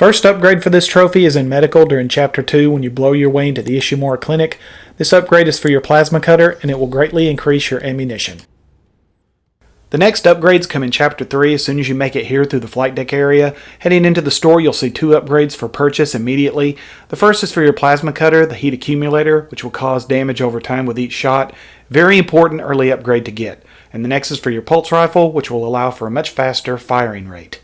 First upgrade for this trophy is in Medical during Chapter 2 when you blow your way into the Ishimura Clinic. This upgrade is for your plasma cutter and it will greatly increase your ammunition. The next upgrades come in Chapter 3 as soon as you make it here through the flight deck area. Heading into the store, you'll see 2 upgrades for purchase immediately. The first is for your plasma cutter, the heat accumulator, which will cause damage over time with each shot. Very important early upgrade to get. And the next is for your pulse rifle, which will allow for a much faster firing rate.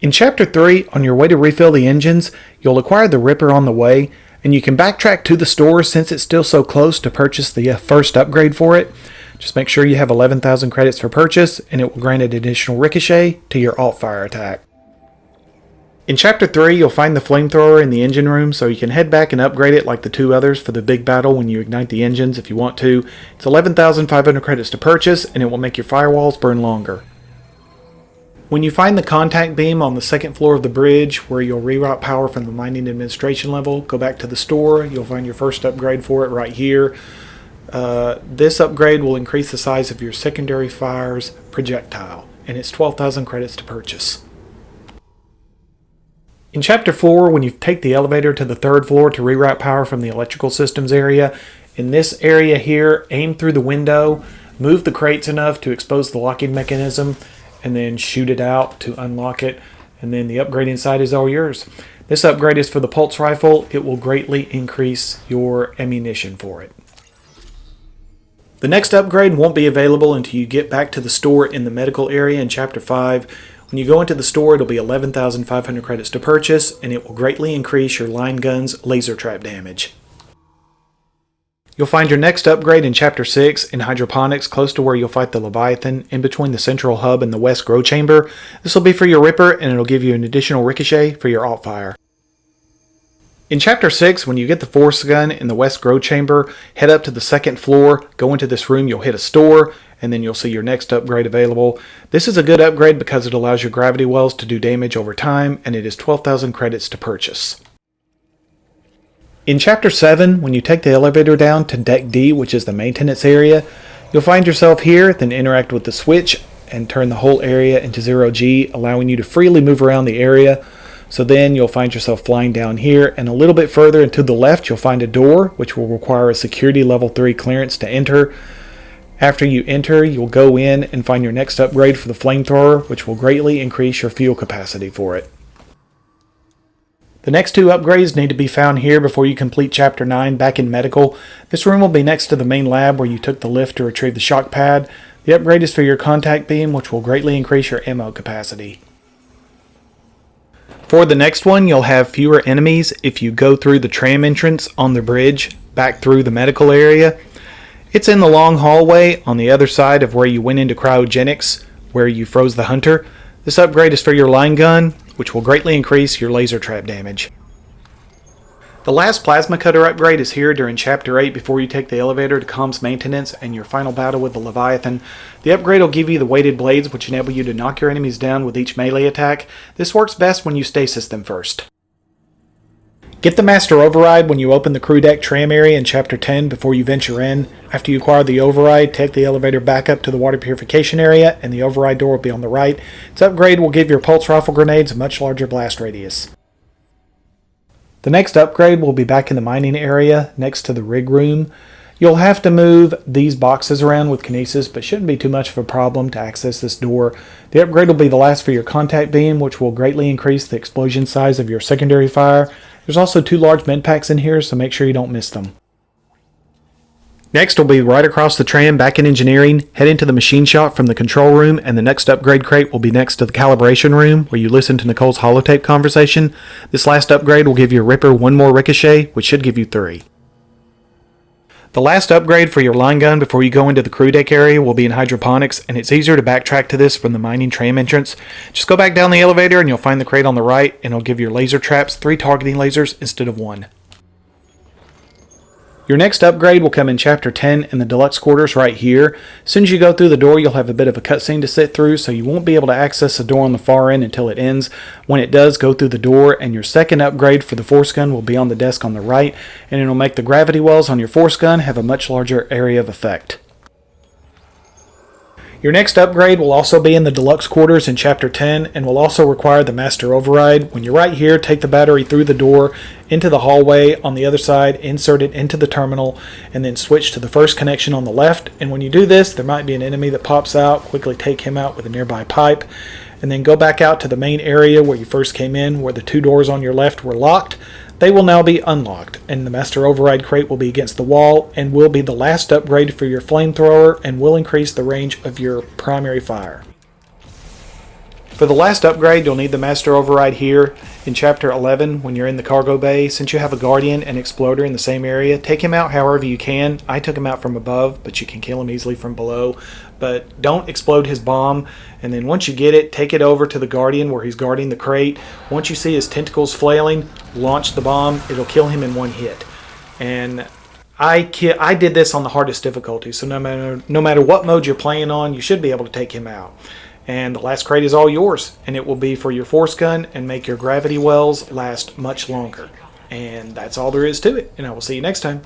In Chapter 3, on your way to refill the engines, you'll acquire the Ripper on the way, and you can backtrack to the store since it's still so close to purchase the first upgrade for it. Just make sure you have 11,000 credits for purchase, and it will grant an additional Ricochet to your alt-fire attack. In Chapter 3, you'll find the Flamethrower in the engine room, so you can head back and upgrade it like the 2 others for the big battle when you ignite the engines if you want to. It's 11,500 credits to purchase, and it will make your firewalls burn longer. When you find the contact beam on the 2nd floor of the bridge, where you'll reroute power from the mining administration level, go back to the store. You'll find your first upgrade for it right here. This upgrade will increase the size of your secondary fire's projectile, and it's 12,000 credits to purchase. In Chapter 4, when you take the elevator to the 3rd floor to reroute power from the electrical systems area, in this area here, aim through the window, move the crates enough to expose the locking mechanism, and then shoot it out to unlock it, and then the upgrade inside is all yours. This upgrade is for the pulse rifle. It will greatly increase your ammunition for it. The next upgrade won't be available until you get back to the store in the medical area in Chapter 5. When you go into the store, it'll be 11,500 credits to purchase, and it will greatly increase your line gun's laser trap damage. You'll find your next upgrade in Chapter 6 in Hydroponics, close to where you'll fight the Leviathan, in between the central hub and the west grow chamber. This will be for your Ripper, and it'll give you an additional Ricochet for your alt-fire. In Chapter 6, when you get the force gun in the west grow chamber, head up to the 2nd floor, go into this room, you'll hit a store, and then you'll see your next upgrade available. This is a good upgrade because it allows your gravity wells to do damage over time, and it is 12,000 credits to purchase. In Chapter 7, when you take the elevator down to Deck D, which is the maintenance area, you'll find yourself here, then interact with the switch and turn the whole area into 0G, allowing you to freely move around the area. So then you'll find yourself flying down here, and a little bit further and to the left you'll find a door which will require a security level 3 clearance to enter. After you enter, you'll go in and find your next upgrade for the Flamethrower, which will greatly increase your fuel capacity for it. The next 2 upgrades need to be found here before you complete Chapter 9 back in Medical. This room will be next to the main lab where you took the lift to retrieve the shock pad. The upgrade is for your contact beam, which will greatly increase your ammo capacity. For the next one, you'll have fewer enemies if you go through the tram entrance on the bridge back through the medical area. It's in the long hallway on the other side of where you went into cryogenics, where you froze the hunter. This upgrade is for your line gun, which will greatly increase your laser trap damage. The last plasma cutter upgrade is here during Chapter 8 before you take the elevator to comms maintenance and your final battle with the Leviathan. The upgrade will give you the weighted blades, which enable you to knock your enemies down with each melee attack. This works best when you stasis them first. Get the Master Override when you open the crew deck tram area in Chapter 10 before you venture in. After you acquire the Override, take the elevator back up to the water purification area, and the Override door will be on the right. Its upgrade will give your pulse rifle grenades a much larger blast radius. The next upgrade will be back in the mining area next to the rig room. You'll have to move these boxes around with kinesis, but shouldn't be too much of a problem to access this door. The upgrade will be the last for your contact beam, which will greatly increase the explosion size of your secondary fire. There's also 2 large med packs in here, so make sure you don't miss them. Next will be right across the tram back in engineering. Head into the machine shop from the control room, and the next upgrade crate will be next to the calibration room where you listen to Nicole's holotape conversation. This last upgrade will give your Ripper 1 more Ricochet, which should give you 3. The last upgrade for your line gun before you go into the crew deck area will be in Hydroponics, and it's easier to backtrack to this from the mining tram entrance. Just go back down the elevator and you'll find the crate on the right, and it'll give your laser traps 3 targeting lasers instead of 1. Your next upgrade will come in Chapter 10 in the deluxe quarters right here. As soon as you go through the door, you'll have a bit of a cutscene to sit through, so you won't be able to access the door on the far end until it ends. When it does, go through the door, and your second upgrade for the force gun will be on the desk on the right, and it'll make the gravity wells on your force gun have a much larger area of effect. Your next upgrade will also be in the deluxe quarters in Chapter 10 and will also require the Master Override. When you're right here, take the battery through the door into the hallway on the other side, insert it into the terminal, and then switch to the first connection on the left. And when you do this, there might be an enemy that pops out. Quickly take him out with a nearby pipe, and then go back out to the main area where you first came in, where the two doors on your left were locked. They will now be unlocked, and the Master Override crate will be against the wall and will be the last upgrade for your Flamethrower and will increase the range of your primary fire. For the last upgrade, you'll need the Master Override here in Chapter 11 when you're in the cargo bay. Since you have a Guardian and Exploder in the same area, take him out however you can. I took him out from above, but you can kill him easily from below. But don't explode his bomb, and then once you get it, take it over to the Guardian where he's guarding the crate. Once you see his tentacles flailing, launch the bomb. It'll kill him in one hit. And I did this on the hardest difficulty, so no matter what mode you're playing on, you should be able to take him out. And the last crate is all yours, and it will be for your force gun and make your gravity wells last much longer. And that's all there is to it, and I will see you next time.